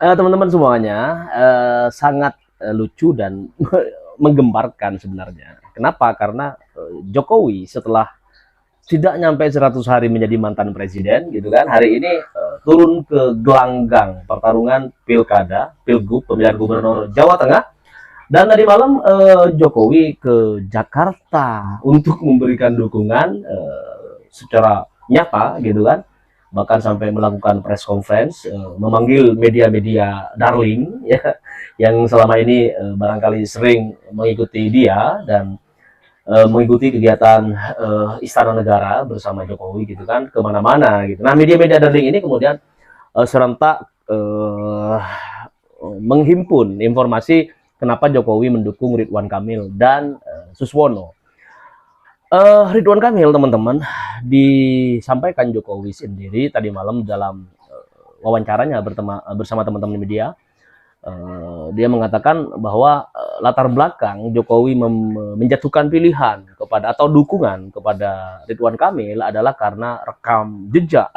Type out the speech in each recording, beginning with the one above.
Teman-teman semuanya, sangat, lucu dan menggemparkan sebenarnya. Kenapa? Karena, Jokowi setelah tidak nyampe 100 hari menjadi mantan presiden gitu kan, hari ini, turun ke gelanggang pertarungan pilkada, pilgub, pemilihan gubernur Jawa Tengah, dan tadi malam, Jokowi ke Jakarta untuk memberikan dukungan, secara nyata gitu kan, bahkan sampai melakukan press conference, memanggil media-media darling ya yang selama ini barangkali sering mengikuti dia dan mengikuti kegiatan Istana Negara bersama Jokowi gitu kan kemana-mana gitu. Nah, media-media darling ini kemudian serentak menghimpun informasi kenapa Jokowi mendukung Ridwan Kamil dan Suswono. Ridwan Kamil, teman-teman, disampaikan Jokowi sendiri tadi malam dalam wawancaranya bersama teman-teman media. Dia mengatakan bahwa latar belakang Jokowi menjatuhkan pilihan kepada atau dukungan kepada Ridwan Kamil adalah karena rekam jejak.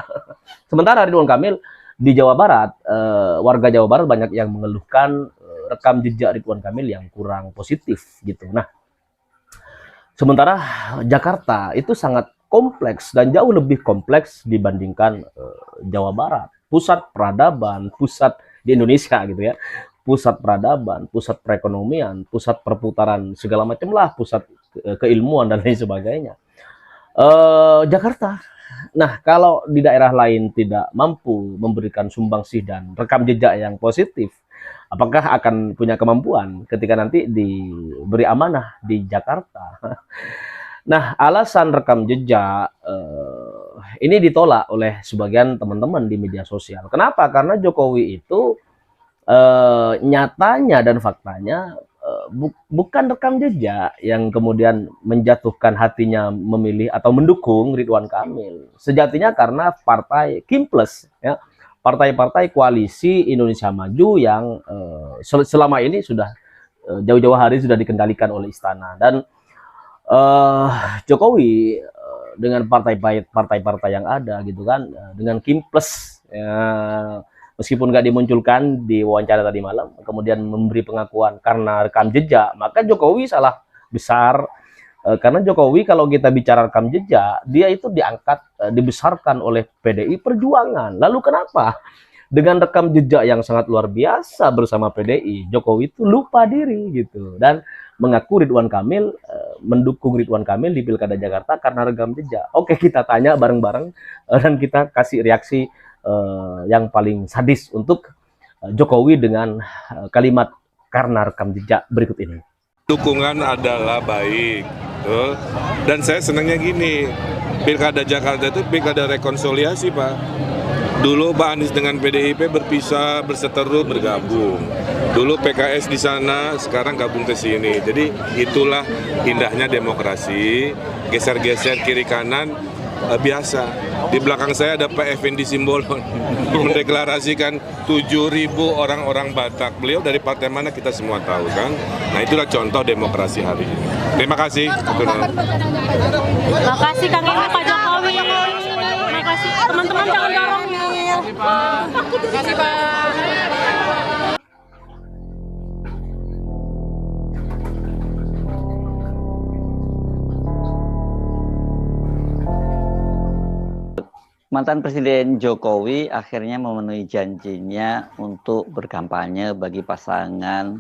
Sementara Ridwan Kamil di Jawa Barat, warga Jawa Barat banyak yang mengeluhkan rekam jejak Ridwan Kamil yang kurang positif gitu. Nah, sementara Jakarta itu sangat kompleks dan jauh lebih kompleks dibandingkan Jawa Barat. Pusat peradaban, pusat di Indonesia gitu ya. Pusat peradaban, pusat perekonomian, pusat perputaran segala macam lah, pusat keilmuan dan lain sebagainya. Jakarta. Nah, kalau di daerah lain tidak mampu memberikan sumbangsih dan rekam jejak yang positif, apakah akan punya kemampuan ketika nanti diberi amanah di Jakarta? Nah, alasan rekam jejak ini ditolak oleh sebagian teman-teman di media sosial. Kenapa? Karena Jokowi itu nyatanya dan faktanya bukan rekam jejak yang kemudian menjatuhkan hatinya memilih atau mendukung Ridwan Kamil. Sejatinya karena partai Kim Plus, ya, partai-partai koalisi Indonesia Maju yang selama ini sudah jauh-jauh hari sudah dikendalikan oleh istana dan uh, Jokowi dengan partai-partai yang ada gitu kan, dengan Kim Plus ya, meskipun nggak dimunculkan di wawancara tadi malam, kemudian memberi pengakuan karena rekam jejak, maka Jokowi salah besar. Karena Jokowi kalau kita bicara rekam jejak, dia itu diangkat, dibesarkan oleh PDI Perjuangan. Lalu kenapa dengan rekam jejak yang sangat luar biasa bersama PDI, Jokowi itu lupa diri gitu dan mengaku Ridwan Kamil mendukung Ridwan Kamil di Pilkada Jakarta karena rekam jejak. Oke, kita tanya bareng-bareng dan kita kasih reaksi yang paling sadis untuk Jokowi dengan kalimat karena rekam jejak berikut ini. Dukungan adalah baik, betul. Dan saya senangnya gini, Pilkada Jakarta itu pilkada rekonsiliasi, Pak. Dulu Pak Anies dengan PDIP berpisah, berseteru, bergabung. Dulu PKS di sana, sekarang gabung ke sini. Jadi itulah indahnya demokrasi, geser-geser kiri kanan biasa. Di belakang saya ada Pak Effendi Simbolon mendeklarasikan 7.000 orang-orang Batak. Beliau dari partai mana kita semua tahu kan. Nah itulah contoh demokrasi hari ini. Terima kasih. Terima kasih Kang Emil, Pak Jokowi. Terima kasih teman-teman, jangan dorong. Terima kasih Pak. Mantan Presiden Jokowi akhirnya memenuhi janjinya untuk berkampanye bagi pasangan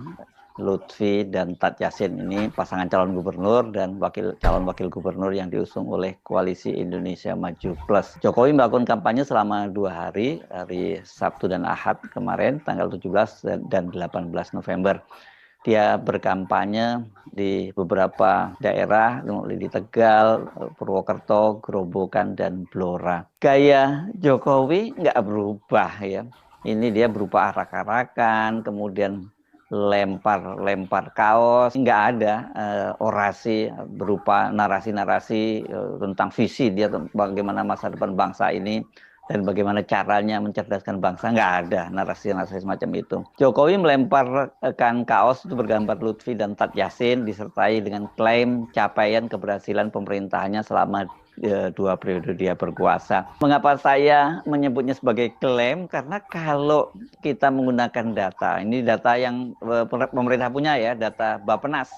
Lutfi dan Tat Yassin, ini pasangan calon gubernur dan calon wakil gubernur yang diusung oleh Koalisi Indonesia Maju Plus. Jokowi melakukan kampanye selama 2 hari, hari Sabtu dan Ahad kemarin, tanggal 17 dan 18 November. Dia berkampanye di beberapa daerah, mulai di Tegal, Purwokerto, Grobogan, dan Blora. Gaya Jokowi nggak berubah ya. Ini dia berupa arak-arakan, kemudian lempar kaos, nggak ada orasi berupa narasi-narasi tentang visi dia bagaimana masa depan bangsa ini dan bagaimana caranya mencerdaskan bangsa. Nggak ada narasi-narasi semacam itu. Jokowi melemparkan kaos itu bergambar Lutfi dan Tat Yassin disertai dengan klaim capaian keberhasilan pemerintahannya selama 2 periode dia berkuasa. Mengapa saya menyebutnya sebagai klaim? Karena kalau kita menggunakan data, ini data yang pemerintah punya ya, data Bappenas.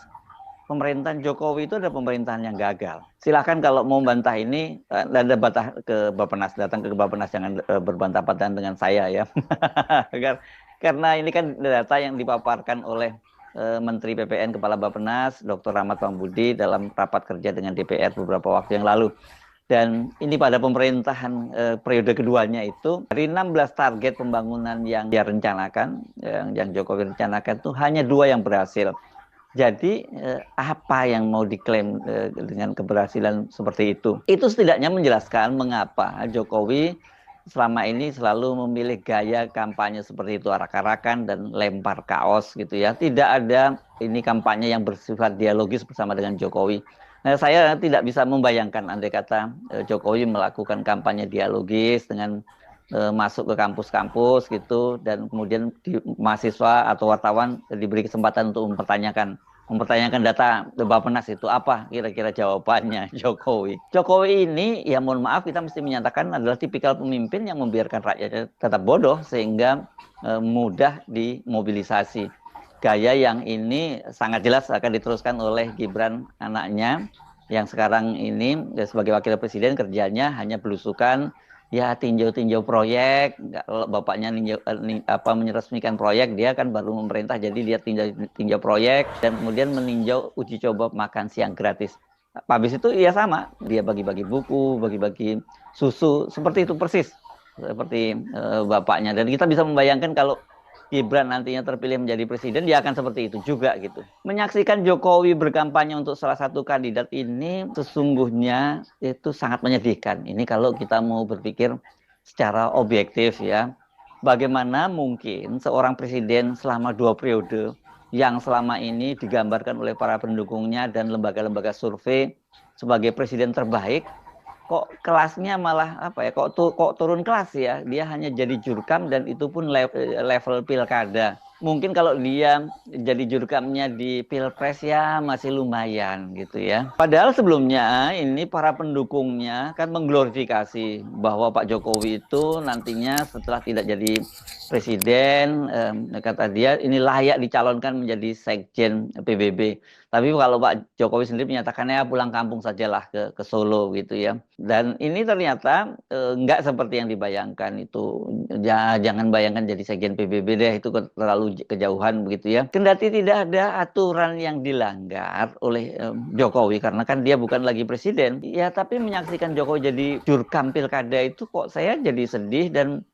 Pemerintahan Jokowi itu adalah pemerintahan yang gagal. Silahkan kalau mau bantah ini, Anda bantah ke Bappenas, datang ke Bappenas, jangan berbantah-bantahan dengan saya ya. Karena ini kan data yang dipaparkan oleh Menteri PPN Kepala Bappenas, Dr. Rahmat Pambudi dalam rapat kerja dengan DPR beberapa waktu yang lalu. Dan ini pada pemerintahan periode keduanya itu, dari 16 target pembangunan yang dia rencanakan, yang Jokowi rencanakan itu hanya 2 yang berhasil. Jadi apa yang mau diklaim dengan keberhasilan seperti itu? Itu setidaknya menjelaskan mengapa Jokowi selama ini selalu memilih gaya kampanye seperti itu, arak-arakan dan lempar kaos gitu ya. Tidak ada ini kampanye yang bersifat dialogis bersama dengan Jokowi. Nah, saya tidak bisa membayangkan andai kata Jokowi melakukan kampanye dialogis dengan masuk ke kampus-kampus gitu, dan kemudian mahasiswa atau wartawan diberi kesempatan untuk mempertanyakan data Bappenas itu apa kira-kira jawabannya Jokowi. Jokowi ini ya mohon maaf kita mesti menyatakan adalah tipikal pemimpin yang membiarkan rakyatnya tetap bodoh sehingga mudah dimobilisasi. Gaya yang ini sangat jelas akan diteruskan oleh Gibran anaknya yang sekarang ini sebagai wakil presiden kerjanya hanya belusukan, ya tinjau-tinjau proyek. Kalau bapaknya meresmikan proyek, dia kan baru memerintah, jadi dia tinjau proyek dan kemudian meninjau uji coba makan siang gratis. Habis itu ya sama, dia bagi-bagi buku, bagi-bagi susu, seperti itu persis seperti bapaknya. Dan kita bisa membayangkan kalau Gibran nantinya terpilih menjadi presiden, dia akan seperti itu juga gitu. Menyaksikan Jokowi berkampanye untuk salah satu kandidat ini sesungguhnya itu sangat menyedihkan. Ini kalau kita mau berpikir secara objektif ya. Bagaimana mungkin seorang presiden selama 2 periode yang selama ini digambarkan oleh para pendukungnya dan lembaga-lembaga survei sebagai presiden terbaik, kok kelasnya malah kok turun kelas ya, dia hanya jadi jurkam dan itu pun level pilkada. Mungkin kalau dia jadi jurkamnya di pilpres ya masih lumayan gitu ya. Padahal sebelumnya ini para pendukungnya kan mengglorifikasi bahwa Pak Jokowi itu nantinya setelah tidak jadi presiden, kata dia ini layak dicalonkan menjadi sekjen PBB. Tapi kalau Pak Jokowi sendiri menyatakannya pulang kampung sajalah ke Solo gitu ya. Dan ini ternyata enggak seperti yang dibayangkan itu. Ya, jangan bayangkan jadi sekjen PBB deh, itu terlalu kejauhan begitu ya. Kendati tidak ada aturan yang dilanggar oleh Jokowi karena kan dia bukan lagi presiden. Ya, tapi menyaksikan Jokowi jadi jurkam pilkada itu kok saya jadi sedih dan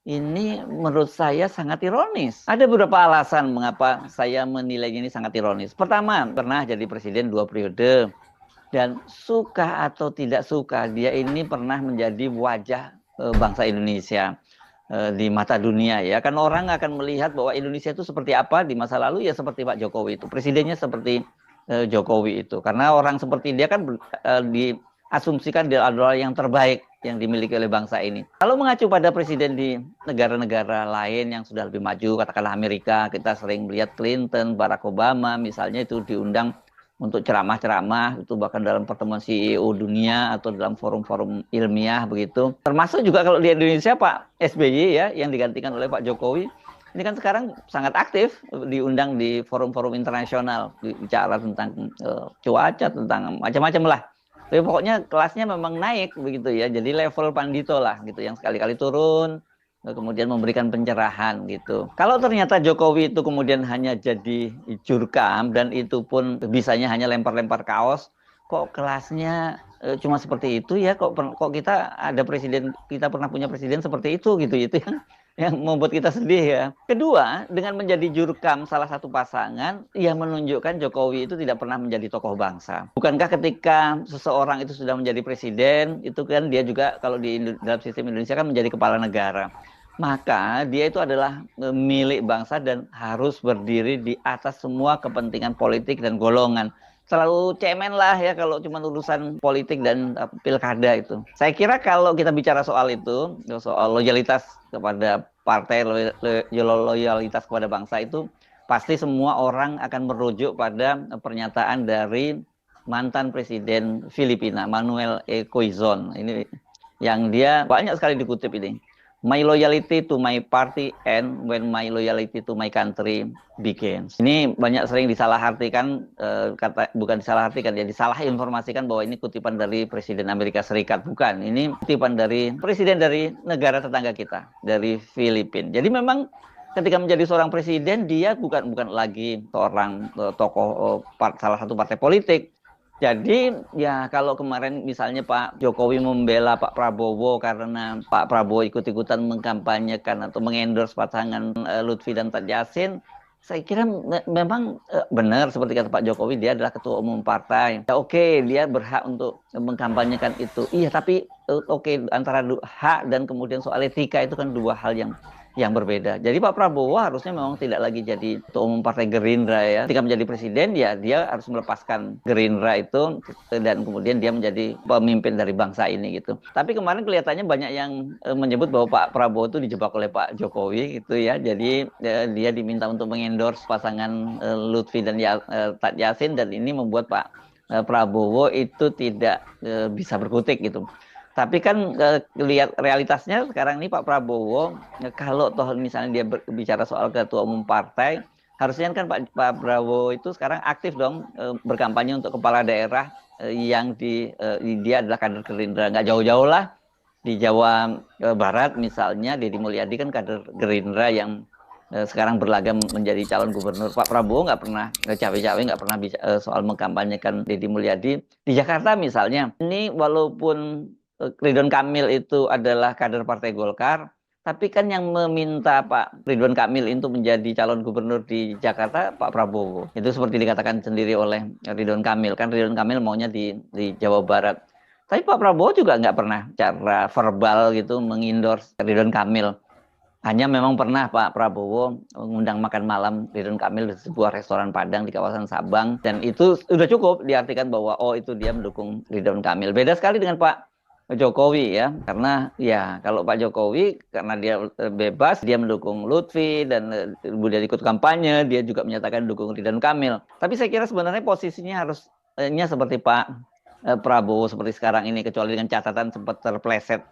ini menurut saya sangat ironis. Ada beberapa alasan mengapa saya menilai ini sangat ironis. Pertama, pernah jadi presiden 2 periode. Dan suka atau tidak suka, dia ini pernah menjadi wajah bangsa Indonesia di mata dunia ya. Kan orang akan melihat bahwa Indonesia itu seperti apa di masa lalu ya seperti Pak Jokowi itu. Presidennya seperti Jokowi itu. Karena orang seperti dia kan diasumsikan dia adalah yang terbaik yang dimiliki oleh bangsa ini. Kalau mengacu pada presiden di negara-negara lain yang sudah lebih maju, katakanlah Amerika, kita sering melihat Clinton, Barack Obama misalnya itu diundang untuk ceramah-ceramah, itu bahkan dalam pertemuan CEO dunia atau dalam forum-forum ilmiah begitu. Termasuk juga kalau di Indonesia Pak SBY ya yang digantikan oleh Pak Jokowi, ini kan sekarang sangat aktif diundang di forum-forum internasional, bicara tentang cuaca, tentang macam-macam lah. Tapi pokoknya kelasnya memang naik begitu ya. Jadi level Pandito lah gitu yang sekali-kali turun kemudian memberikan pencerahan gitu. Kalau ternyata Jokowi itu kemudian hanya jadi jurkam dan itu pun bisanya hanya lempar-lempar kaos, kok kelasnya cuma seperti itu ya, kok kita ada presiden, kita pernah punya presiden seperti itu gitu yang membuat kita sedih ya. Kedua, dengan menjadi jurkam salah satu pasangan yang menunjukkan Jokowi itu tidak pernah menjadi tokoh bangsa. Bukankah ketika seseorang itu sudah menjadi presiden, itu kan dia juga kalau dalam sistem Indonesia kan menjadi kepala negara. Maka dia itu adalah milik bangsa dan harus berdiri di atas semua kepentingan politik dan golongan. Selalu cemen lah ya kalau cuma urusan politik dan pilkada itu. Saya kira kalau kita bicara soal itu, soal loyalitas kepada partai, loyalitas kepada bangsa itu, pasti semua orang akan merujuk pada pernyataan dari mantan presiden Filipina Manuel E. Quezon. Ini yang dia banyak sekali dikutip ini. My loyalty to my party and when my loyalty to my country begins. Ini banyak sering disalahartikan, bukan disalahartikan ya, disalah informasikan bahwa ini kutipan dari Presiden Amerika Serikat. Bukan, ini kutipan dari presiden dari negara tetangga kita, dari Filipina. Jadi memang ketika menjadi seorang presiden, dia bukan lagi seorang tokoh salah satu partai politik. Jadi ya kalau kemarin misalnya Pak Jokowi membela Pak Prabowo karena Pak Prabowo ikut-ikutan mengkampanyekan atau mengendorse pasangan Lutfi dan Tat Yassin, saya kira memang benar seperti kata Pak Jokowi, dia adalah ketua umum partai. Ya, oke, dia berhak untuk mengkampanyekan itu. Iya, tapi oke, antara hak dan kemudian soal etika itu kan dua hal yang berbeda. Jadi Pak Prabowo harusnya memang tidak lagi jadi ketua umum partai Gerindra ya. Ketika menjadi presiden ya dia harus melepaskan Gerindra itu dan kemudian dia menjadi pemimpin dari bangsa ini gitu. Tapi kemarin kelihatannya banyak yang menyebut bahwa Pak Prabowo itu dijebak oleh Pak Jokowi gitu ya. Jadi dia diminta untuk mengendorse pasangan Lutfi dan Tat Yassin dan ini membuat Pak Prabowo itu tidak bisa berkutik gitu. Tapi kan lihat realitasnya sekarang ini Pak Prabowo, kalau toh misalnya dia bicara soal ketua umum partai, harusnya kan Pak Prabowo itu sekarang aktif dong berkampanye untuk kepala daerah yang dia adalah kader Gerindra. Nggak jauh-jauh lah di Jawa Barat misalnya, Deddy Mulyadi kan kader Gerindra yang sekarang berlagak menjadi calon gubernur. Pak Prabowo nggak pernah cawe-cawe, nggak pernah bicara soal mengkampanyekan Deddy Mulyadi. Di Jakarta misalnya, ini walaupun Ridwan Kamil itu adalah kader Partai Golkar, tapi kan yang meminta Pak Ridwan Kamil untuk menjadi calon gubernur di Jakarta Pak Prabowo. Itu seperti dikatakan sendiri oleh Ridwan Kamil. Kan Ridwan Kamil maunya di Jawa Barat. Tapi Pak Prabowo juga nggak pernah secara verbal gitu mengendorse Ridwan Kamil. Hanya memang pernah Pak Prabowo mengundang makan malam Ridwan Kamil di sebuah restoran Padang di kawasan Sabang. Dan itu sudah cukup diartikan bahwa oh itu dia mendukung Ridwan Kamil. Beda sekali dengan Pak Jokowi ya, karena ya kalau Pak Jokowi karena dia bebas, dia mendukung Lutfi dan kemudian ikut kampanye, dia juga menyatakan dukung Ridwan Kamil. Tapi saya kira sebenarnya posisinya harusnya seperti Pak Prabowo seperti sekarang ini, kecuali dengan catatan sempat terpleset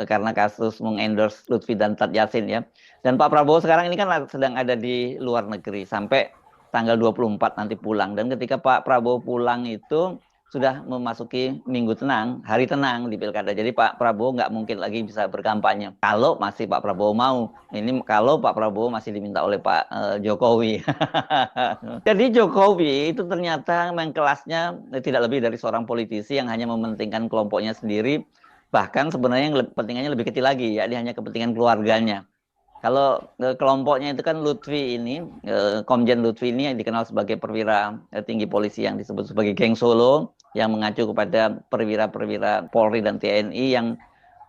karena kasus mengendorse Lutfi dan Tat Yassin ya. Dan Pak Prabowo sekarang ini kan sedang ada di luar negeri sampai tanggal 24 nanti pulang. Dan ketika Pak Prabowo pulang itu sudah memasuki minggu tenang, hari tenang di pilkada. Jadi Pak Prabowo nggak mungkin lagi bisa berkampanye. Kalau masih Pak Prabowo mau. Ini kalau Pak Prabowo masih diminta oleh Pak Jokowi. Jadi Jokowi itu ternyata memang kelasnya tidak lebih dari seorang politisi yang hanya mementingkan kelompoknya sendiri. Bahkan sebenarnya yang kepentingannya lebih kecil lagi, ya dia hanya kepentingan keluarganya. Kalau kelompoknya itu kan Lutfi ini, Komjen Lutfi ini yang dikenal sebagai perwira tinggi polisi yang disebut sebagai geng Solo, yang mengacu kepada perwira-perwira Polri dan TNI yang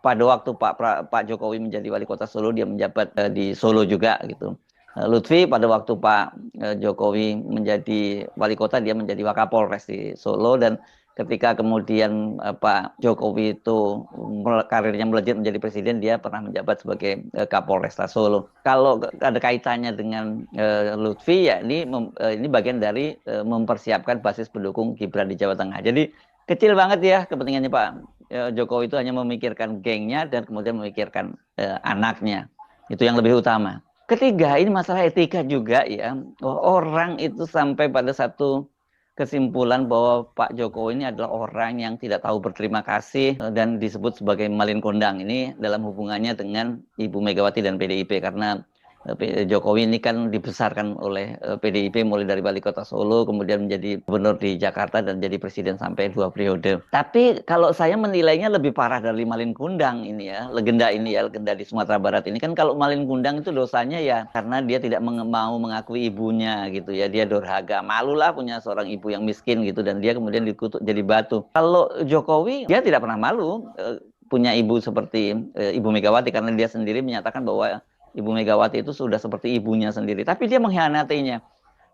pada waktu Pak Jokowi menjadi wali kota Solo, dia menjabat di Solo juga gitu. Lutfi pada waktu Pak Jokowi menjadi wali kota, dia menjadi Wakapolres di Solo, dan ketika kemudian Pak Jokowi itu karirnya melejit menjadi presiden, dia pernah menjabat sebagai Kapolresta Solo. Kalau ada kaitannya dengan Lutfi, ya ini bagian dari mempersiapkan basis pendukung Gibran di Jawa Tengah. Jadi kecil banget ya kepentingannya Pak Jokowi, itu hanya memikirkan gengnya dan kemudian memikirkan anaknya. Itu yang lebih utama. Ketiga, ini masalah etika juga ya. Orang itu sampai pada satu kesimpulan bahwa Pak Jokowi ini adalah orang yang tidak tahu berterima kasih dan disebut sebagai malin kondang ini dalam hubungannya dengan Ibu Megawati dan PDIP, karena Jokowi ini kan dibesarkan oleh PDIP mulai dari wali kota Solo, kemudian menjadi gubernur di Jakarta dan jadi presiden sampai 2 periode. Tapi kalau saya menilainya lebih parah dari malin kundang ini ya, legenda di Sumatera Barat ini kan. Kalau malin kundang itu dosanya ya karena dia tidak mau mengakui ibunya gitu ya, dia durhaka, malulah punya seorang ibu yang miskin gitu, dan dia kemudian dikutuk jadi batu. Kalau Jokowi dia tidak pernah malu punya ibu seperti Ibu Megawati, karena dia sendiri menyatakan bahwa Ibu Megawati itu sudah seperti ibunya sendiri, tapi dia mengkhianatinya.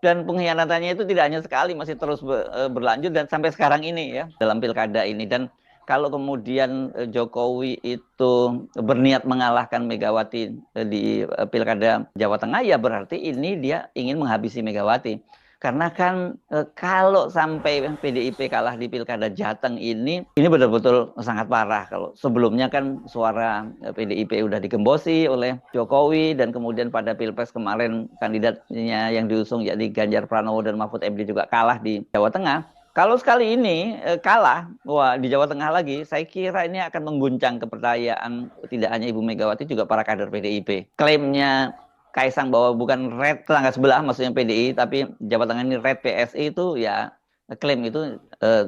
Dan pengkhianatannya itu tidak hanya sekali, masih terus berlanjut dan sampai sekarang ini ya, dalam pilkada ini. Dan kalau kemudian Jokowi itu berniat mengalahkan Megawati di pilkada Jawa Tengah, ya berarti ini dia ingin menghabisi Megawati. Karena kan kalau sampai PDIP kalah di Pilkada Jateng ini betul-betul sangat parah. Kalau sebelumnya kan suara PDIP udah digembosi oleh Jokowi, dan kemudian pada Pilpres kemarin kandidatnya yang diusung yakni Ganjar Pranowo dan Mahfud MD juga kalah di Jawa Tengah. Kalau sekali ini kalah, wah di Jawa Tengah lagi, saya kira ini akan mengguncang kepercayaan tidak hanya Ibu Megawati, juga para kader PDIP. Klaimnya Kaisang bahwa bukan red tetangga sebelah, maksudnya PDI, tapi Jawa Tengah ini red PSI, itu ya klaim itu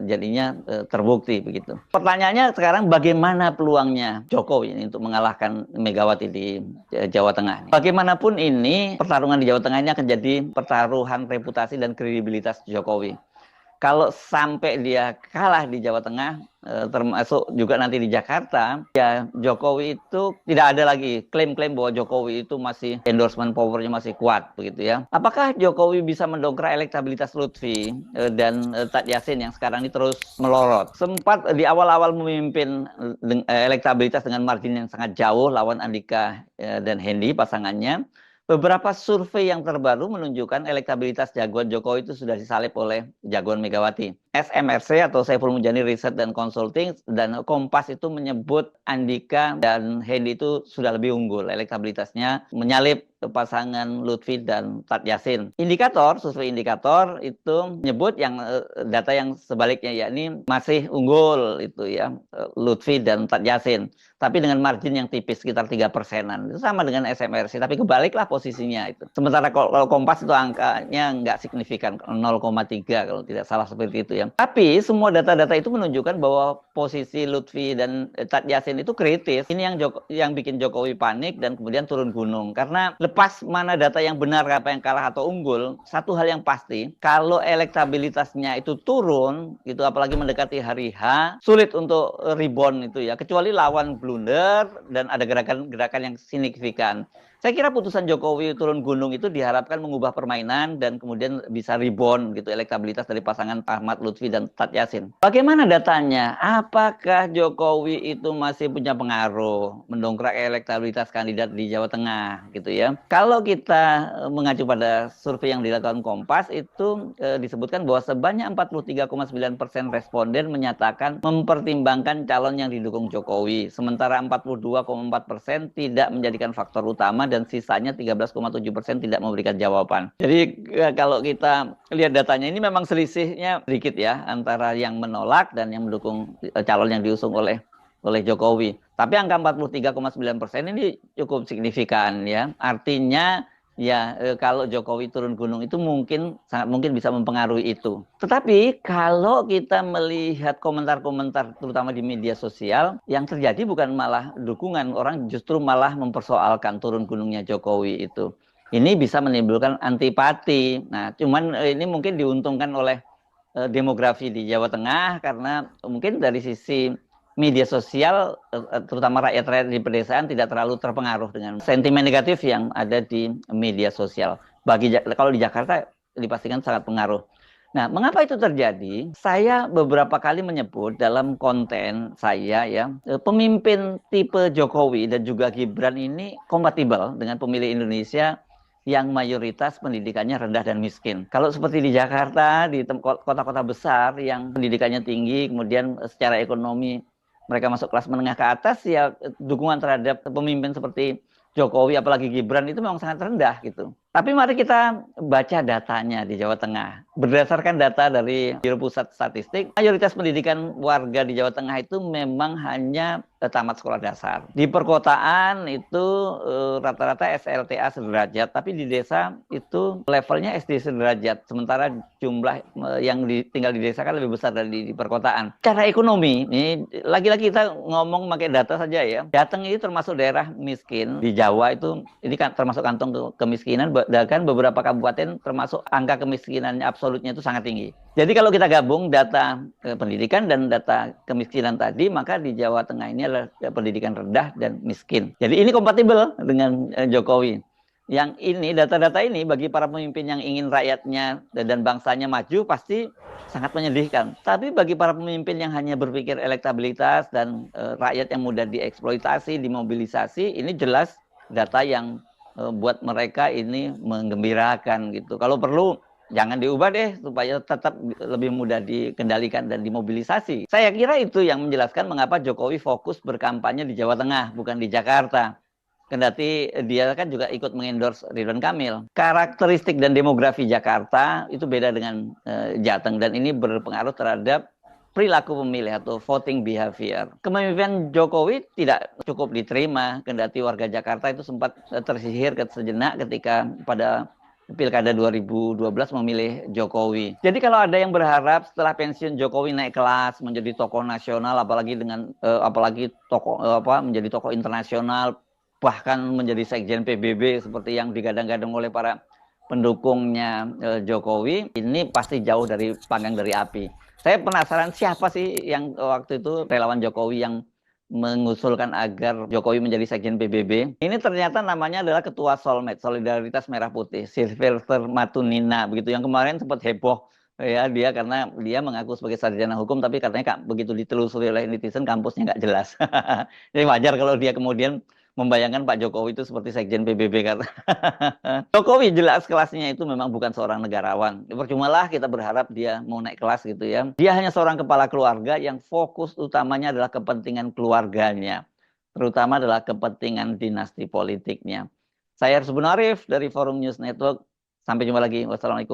jadinya terbukti begitu. Pertanyaannya sekarang, bagaimana peluangnya Jokowi ini untuk mengalahkan Megawati di Jawa Tengah? Bagaimanapun ini, pertarungan di Jawa Tengah ini akan jadi pertaruhan reputasi dan kredibilitas Jokowi. Kalau sampai dia kalah di Jawa Tengah, termasuk juga nanti di Jakarta, ya Jokowi itu tidak ada lagi klaim-klaim bahwa Jokowi itu masih endorsement powernya masih kuat begitu ya. Apakah Jokowi bisa mendongkrak elektabilitas Lutfi dan Tat Yassin yang sekarang ini terus melorot? Sempat di awal-awal memimpin elektabilitas dengan margin yang sangat jauh lawan Andika dan Hendy pasangannya. Beberapa survei yang terbaru menunjukkan elektabilitas jagoan Jokowi itu sudah disalip oleh jagoan Megawati. SMRC atau Saiful Mujani Research dan Consulting dan Kompas itu menyebut Andika dan Hendy itu sudah lebih unggul. Elektabilitasnya menyalip pasangan Lutfi dan Tat Yassin. Survei indikator itu menyebut yang data yang sebaliknya, yakni masih unggul itu ya Lutfi dan Tat Yassin, tapi dengan margin yang tipis sekitar 3%-an. Itu sama dengan SMRC, tapi kebaliklah posisinya itu. Sementara kalau Kompas itu angkanya nggak signifikan, 0,3 kalau tidak salah seperti itu ya. Tapi semua data-data itu menunjukkan bahwa posisi Lutfi dan Tat Yassin itu kritis. Ini yang bikin Jokowi panik dan kemudian turun gunung. Karena lepas mana data yang benar, apa yang kalah atau unggul, satu hal yang pasti, kalau elektabilitasnya itu turun, itu apalagi mendekati hari H, sulit untuk rebound itu ya, kecuali lawan blunder dan ada gerakan-gerakan yang signifikan. Saya kira putusan Jokowi turun gunung itu diharapkan mengubah permainan dan kemudian bisa rebound gitu elektabilitas dari pasangan Ahmad Lutfi dan Tat Yassin. Bagaimana datanya? Apakah Jokowi itu masih punya pengaruh mendongkrak elektabilitas kandidat di Jawa Tengah gitu ya? Kalau kita mengacu pada survei yang dilakukan Kompas itu disebutkan bahwa sebanyak 43,9% responden menyatakan mempertimbangkan calon yang didukung Jokowi, sementara 42,4% tidak menjadikan faktor utama dan sisanya 13,7% tidak memberikan jawaban. Jadi kalau kita lihat datanya ini memang selisihnya sedikit ya antara yang menolak dan yang mendukung calon yang diusung oleh Jokowi. Tapi angka 43,9% ini cukup signifikan ya. Artinya ya kalau Jokowi turun gunung itu sangat mungkin bisa mempengaruhi itu. Tetapi kalau kita melihat komentar-komentar terutama di media sosial, yang terjadi bukan malah dukungan, orang justru malah mempersoalkan turun gunungnya Jokowi itu. Ini bisa menimbulkan antipati. Nah, cuman ini mungkin diuntungkan oleh demografi di Jawa Tengah karena mungkin dari sisi media sosial, terutama rakyat-rakyat di pedesaan tidak terlalu terpengaruh dengan sentimen negatif yang ada di media sosial. Kalau di Jakarta dipastikan sangat pengaruh. Nah, mengapa itu terjadi? Saya beberapa kali menyebut dalam konten saya ya, pemimpin tipe Jokowi dan juga Gibran ini kompatibel dengan pemilih Indonesia yang mayoritas pendidikannya rendah dan miskin. Kalau seperti di Jakarta, di kota-kota besar yang pendidikannya tinggi, kemudian secara ekonomi mereka masuk kelas menengah ke atas, ya dukungan terhadap pemimpin seperti Jokowi apalagi Gibran itu memang sangat rendah gitu. Tapi mari kita baca datanya di Jawa Tengah. Berdasarkan data dari Biro Pusat Statistik, mayoritas pendidikan warga di Jawa Tengah itu memang hanya tamat sekolah dasar. Di perkotaan itu rata-rata SLTA sederajat, tapi di desa itu levelnya SD sederajat. Sementara jumlah yang tinggal di desa kan lebih besar dari di perkotaan. Cara ekonomi, ini lagi-lagi kita ngomong pakai data saja ya. Jateng ini termasuk daerah miskin di Jawa itu, ini kan termasuk kantong kemiskinan, bahkan beberapa kabupaten termasuk angka kemiskinannya absolutnya itu sangat tinggi. Jadi kalau kita gabung data pendidikan dan data kemiskinan tadi, maka di Jawa Tengah ini adalah pendidikan rendah dan miskin. Jadi ini kompatibel dengan Jokowi. Yang ini, data-data ini bagi para pemimpin yang ingin rakyatnya dan bangsanya maju pasti sangat menyedihkan. Tapi bagi para pemimpin yang hanya berpikir elektabilitas dan rakyat yang mudah dieksploitasi, dimobilisasi, ini jelas data yang buat mereka ini menggembirakan gitu. Kalau perlu jangan diubah deh supaya tetap lebih mudah dikendalikan dan dimobilisasi. Saya kira itu yang menjelaskan mengapa Jokowi fokus berkampanye di Jawa Tengah, bukan di Jakarta. Kendati dia kan juga ikut mengendorse Ridwan Kamil. Karakteristik dan demografi Jakarta itu beda dengan Jateng, dan ini berpengaruh terhadap perilaku pemilih atau voting behavior. Kepemimpinan Jokowi tidak cukup diterima, kendati warga Jakarta itu sempat tersihir sejenak ketika pada Pilkada 2012 memilih Jokowi. Jadi kalau ada yang berharap setelah pensiun Jokowi naik kelas menjadi tokoh nasional, apalagi dengan menjadi tokoh internasional, bahkan menjadi sekjen PBB seperti yang digadang-gadang oleh para pendukungnya Jokowi, ini pasti jauh dari panggang dari api. Saya penasaran siapa sih yang waktu itu relawan Jokowi yang mengusulkan agar Jokowi menjadi sekjen PBB. Ini ternyata namanya adalah Ketua Solmed, Solidaritas Merah Putih, Sylvester Matunina, begitu, yang kemarin sempat heboh ya dia karena dia mengaku sebagai sarjana hukum, tapi katanya begitu ditelusuri oleh netizen kampusnya nggak jelas. Jadi wajar kalau dia kemudian membayangkan Pak Jokowi itu seperti sekjen PBB karena Jokowi jelas kelasnya itu memang bukan seorang negarawan. Percumalah kita berharap dia mau naik kelas gitu ya. Dia hanya seorang kepala keluarga yang fokus utamanya adalah kepentingan keluarganya, terutama adalah kepentingan dinasti politiknya. Saya Arif dari Forum News Network. Sampai jumpa lagi. Wassalamualaikum.